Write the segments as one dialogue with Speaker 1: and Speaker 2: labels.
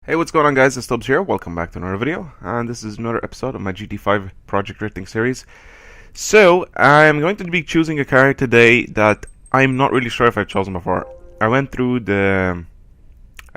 Speaker 1: Hey, what's going on, guys? It's Stubbs here. Welcome back to another video, and this is another episode of my GT5 project drifting series. So, I'm going to be choosing a car today that I'm not really sure if I've chosen before. I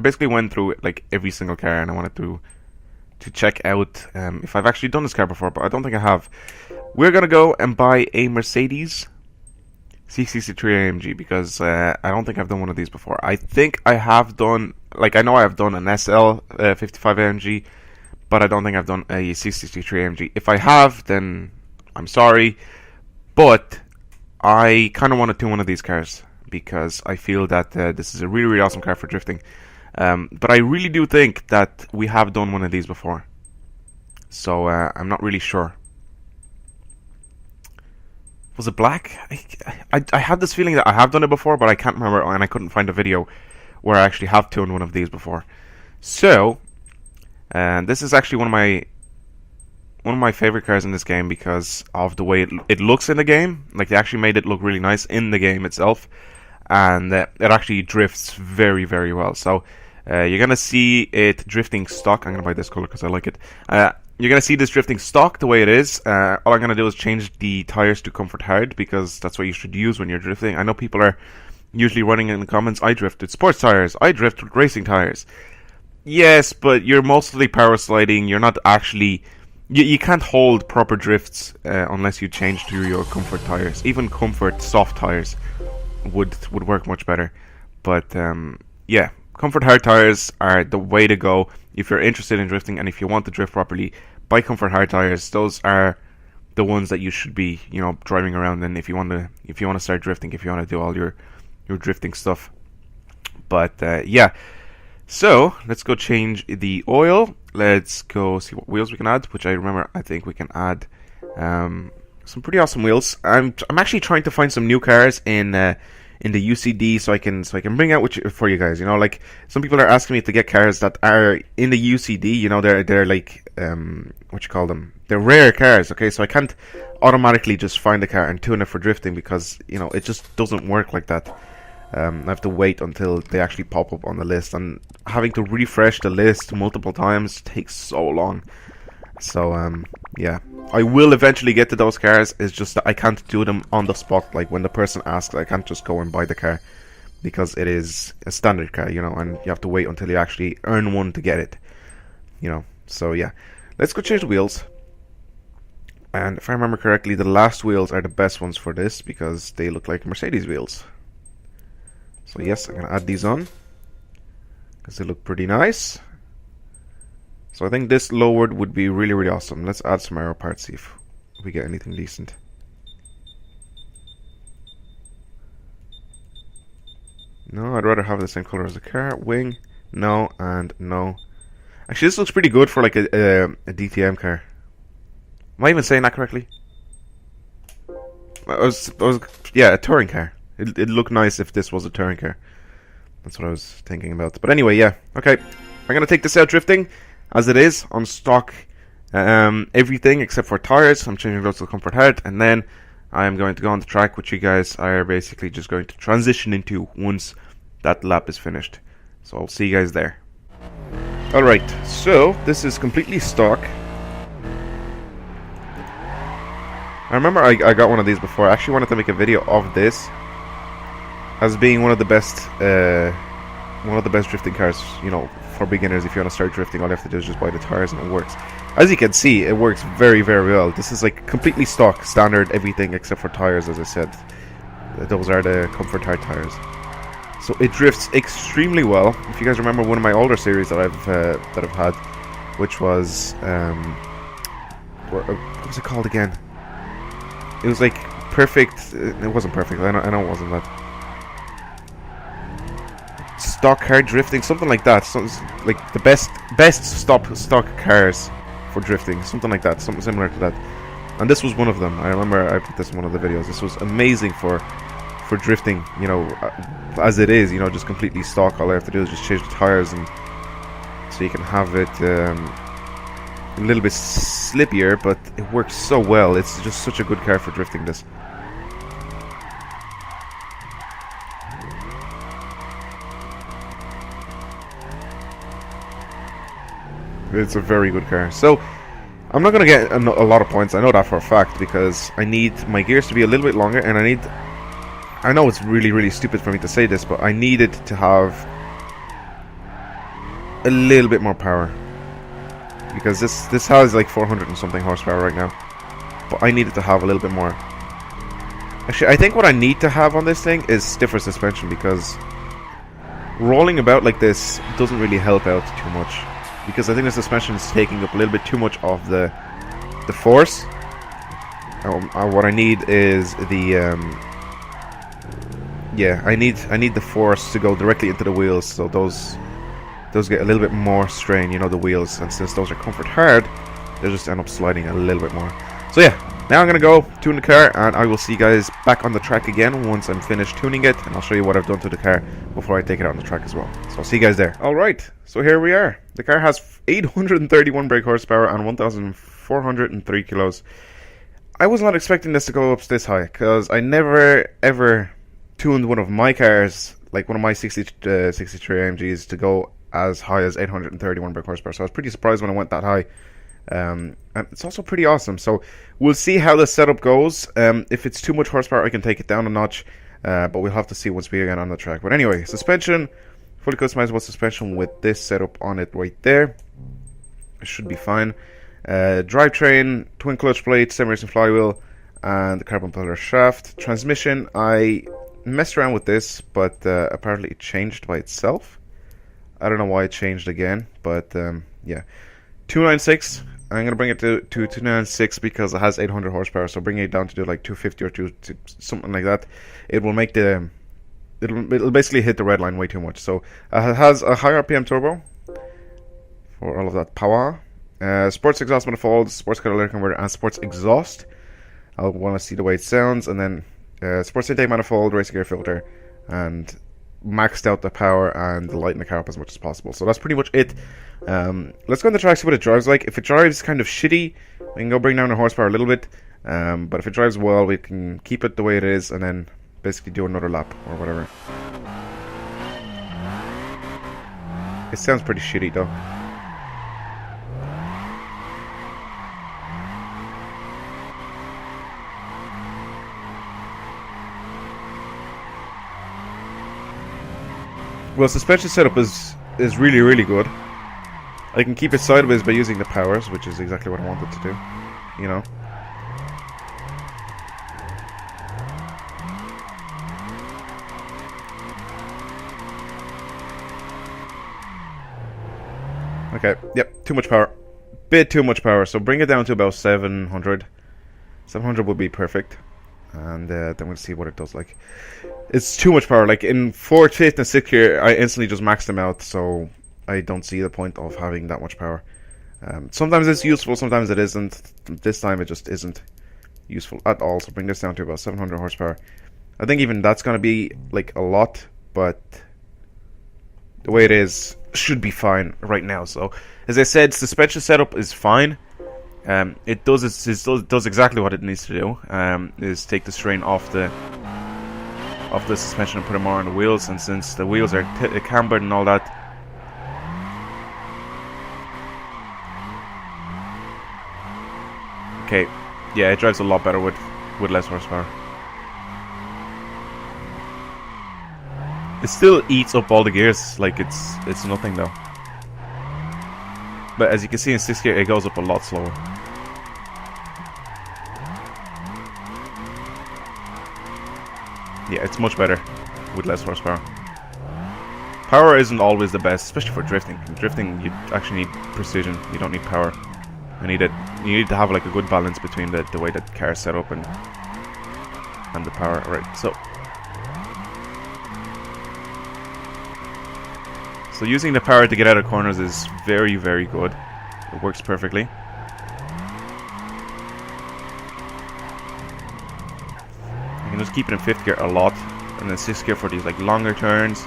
Speaker 1: basically went through like every single car, and I wanted to check out if I've actually done this car before, but I don't think I have. We're gonna go and buy a Mercedes C63 AMG because I don't think I've done one of these before. I think I have done, like, I know I have done an SL 55 AMG, but I don't think I've done a C63 AMG. If I have, then I'm sorry, but I kind of want to do one of these cars because I feel that this is a really, really awesome car for drifting. But I really do think that we have done one of these before, so I'm not really sure. Was it black? I have this feeling that I have done it before, but I can't remember, and I couldn't find a video where I actually have tuned one of these before. So, this is actually one of my favorite cars in this game because of the way it looks in the game. Like, they actually made it look really nice in the game itself, and it actually drifts very, very well. So, you're gonna see it drifting stock. I'm gonna buy this color because I like it. You're going to see this drifting stock the way it is. All I'm going to do is change the tires to comfort hard because that's what you should use when you're drifting. I know people are usually running in the comments, I drift with sports tires, I drift with racing tires. Yes, but you're mostly power sliding. You're not actually... You can't hold proper drifts unless you change to your comfort tires. Even comfort soft tires would work much better. But yeah, comfort hard tires are the way to go if you're interested in drifting, and if you want to drift properly. Buy comfort hard tires. Those are the ones that you should be, driving around in if you want to start drifting, if you want to do all your drifting stuff. But yeah, so let's go change the oil. Let's go see what wheels we can add, which I think we can add some pretty awesome wheels. I'm actually trying to find some new cars in the UCD so I can bring out for you guys. Like, some people are asking me to get cars that are in the UCD. They're like what you call them? They're rare cars. Okay, so I can't automatically just find a car and tune it for drifting because it just doesn't work like that. I have to wait until they actually pop up on the list, and having to refresh the list multiple times takes so long. So yeah, I will eventually get to those cars. It's just that I can't do them on the spot. Like, when the person asks, I can't just go and buy the car because it is a standard car, and you have to wait until you actually earn one to get it. So yeah, let's go change the wheels. And if I remember correctly, the last wheels are the best ones for this because they look like Mercedes wheels. So yes, I'm gonna add these on because they look pretty nice. So I think this lowered would be really, really awesome. Let's add some aero parts, see if we get anything decent. No, I'd rather have the same color as the car. Wing, no, and no. Actually, this looks pretty good for like a DTM car. Am I even saying that correctly? Yeah, a touring car. It'd look nice if this was a touring car. That's what I was thinking about. But anyway, yeah. Okay, I'm gonna take this out drifting as it is on stock, everything except for tires. I'm changing those to comfort hard, and then I'm going to go on the track, which you guys are basically just going to transition into once that lap is finished. So I'll see you guys there. Alright, so this is completely stock. I remember I got one of these before. I actually wanted to make a video of this as being one of the best drifting cars, for beginners. If you want to start drifting, all you have to do is just buy the tires and it works. As you can see, it works very, very well. This is like completely stock, standard, everything except for tires, as I said. Those are the comfort hard tires. So it drifts extremely well. If you guys remember one of my older series that I've had, which was what was it called again? It was like perfect. It wasn't perfect. I know it wasn't that. Stock car drifting, something like that. So like the best stock cars for drifting, something like that, something similar to that. And this was one of them. I remember I put this in one of the videos. This was amazing for drifting, as it is, just completely stock. All I have to do is just change the tires, and so you can have it a little bit slippier, but it works so well. It's just such a good car for drifting this. It's a very good car. So I'm not going to get a lot of points. I know that for a fact because I need my gears to be a little bit longer, and I know it's really stupid for me to say this, but I need it to have a little bit more power, because this has like 400 and something horsepower right now, but I need it to have a little bit more. Actually, I think what I need to have on this thing is stiffer suspension, because rolling about like this doesn't really help out too much, because I think the suspension is taking up a little bit too much of the force. What I need is the yeah, I need the force to go directly into the wheels, so those get a little bit more strain, you know, the wheels, and since those are comfort hard, they just end up sliding a little bit more. So yeah, now I'm gonna go tune the car, and I will see you guys back on the track again once I'm finished tuning it, and I'll show you what I've done to the car before I take it out on the track as well. So I'll see you guys there. Alright, so here we are. The car has 831 brake horsepower and 1,403 kilos. I was not expecting this to go up this high, because I never ever tuned one of my cars, like one of my 63 AMGs, to go as high as 831 brake horsepower. So I was pretty surprised when I went that high. And it's also pretty awesome. So we'll see how the setup goes. If it's too much horsepower, I can take it down a notch, but we'll have to see once we get on the track. But anyway, suspension, fully customizable suspension with this setup on it right there. It should be fine. Drivetrain, twin clutch plate, semi-racing flywheel, and the carbon pillar shaft. Transmission, I messed around with this, but apparently it changed by itself. I don't know why it changed again, but yeah. 296. I'm going to bring it to 296 because it has 800 horsepower, so bringing it down to do like 250 or something like that, it will make the... It'll basically hit the red line way too much. So it has a high RPM turbo for all of that power. Sports exhaust manifold, sports catalytic converter, and sports exhaust. I'll want to see the way it sounds, and then sports intake manifold, race gear filter, and maxed out the power and lighten the car up as much as possible. So that's pretty much it. Let's go on the track, see what it drives like. If it drives kind of shitty, we can go bring down the horsepower a little bit. But if it drives well, we can keep it the way it is and then basically do another lap or whatever. It sounds pretty shitty though. Well, suspension setup is really good. I can keep it sideways by using the powers, which is exactly what I wanted to do, you know. Okay, yep, too much power. Bit too much power, so bring it down to about 700. 700 would be perfect. And then we'll see what it does like. It's too much power. Like in 4th, 5th, and 6th gear, I instantly just maxed them out, so I don't see the point of having that much power. Sometimes it's useful, sometimes it isn't. This time it just isn't useful at all, so bring this down to about 700 horsepower. I think even that's going to be like a lot, but the way it is should be fine right now. So as I said, suspension setup is fine. It does exactly what it needs to do. Is take the strain off the suspension and put it more on the wheels. And since the wheels are cambered and all that, okay, yeah, it drives a lot better with less horsepower. It still eats up all the gears like it's nothing though. But as you can see in 6th gear, it goes up a lot slower. Yeah, it's much better with less horsepower. Power isn't always the best, especially for drifting. In drifting, you actually need precision. You don't need power. You need to have like a good balance between the way that the car is set up and the power. Right. So using the power to get out of corners is very good. It works perfectly. You can just keep it in 5th gear a lot, and then 6th gear for these like longer turns.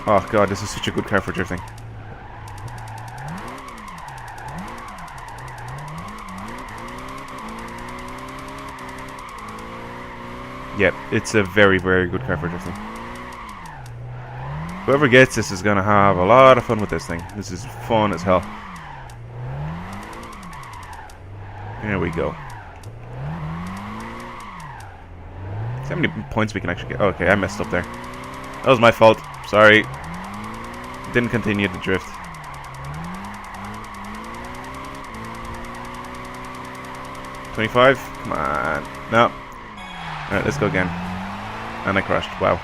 Speaker 1: Oh god, this is such a good car for drifting. Yep, it's a very good car for drifting. Whoever gets this is gonna have a lot of fun with this thing. This is fun as hell. Here we go. See how many points we can actually get. Okay, I messed up there. That was my fault. Sorry. Didn't continue the drift. $25? Come on. No. Alright, let's go again. And I crashed. Wow.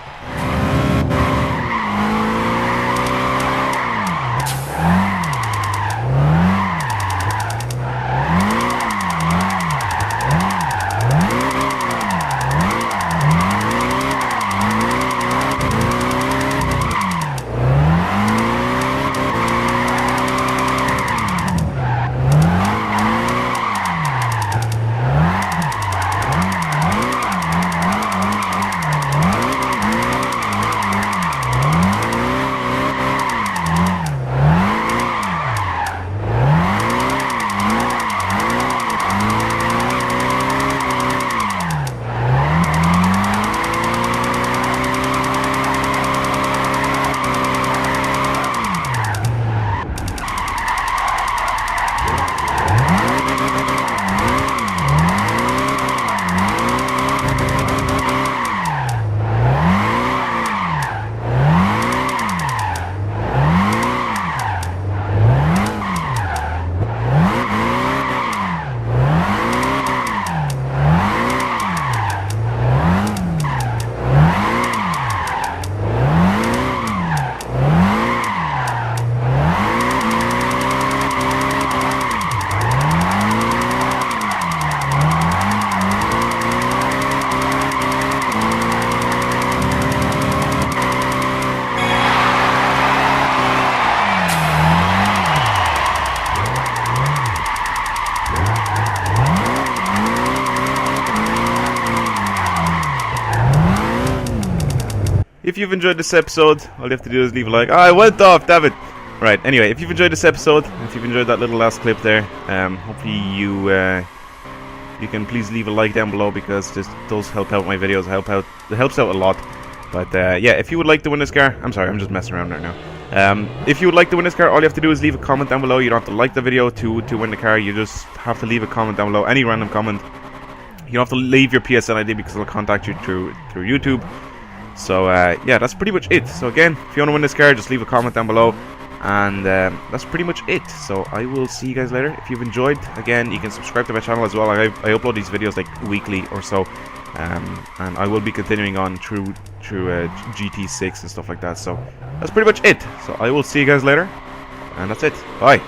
Speaker 1: If you've enjoyed this episode, all you have to do is leave a like. Oh, I went off, damn it. Right, anyway, if you've enjoyed this episode, if you've enjoyed that little last clip there, hopefully you can please leave a like down below, because this does help out my videos. It helps out a lot. But yeah, if you would like to win this car, I'm sorry, I'm just messing around right now. If you would like to win this car, all you have to do is leave a comment down below. You don't have to like the video to win the car. You just have to leave a comment down below, any random comment. You don't have to leave your PSN ID, because they'll contact you through YouTube. So yeah, that's pretty much it. So again, if you want to win this car, just leave a comment down below. And that's pretty much it. So I will see you guys later. If you've enjoyed, again, you can subscribe to my channel as well. I upload these videos like weekly or so. And I will be continuing on through GT6 and stuff like that. So that's pretty much it. So I will see you guys later. And that's it. Bye.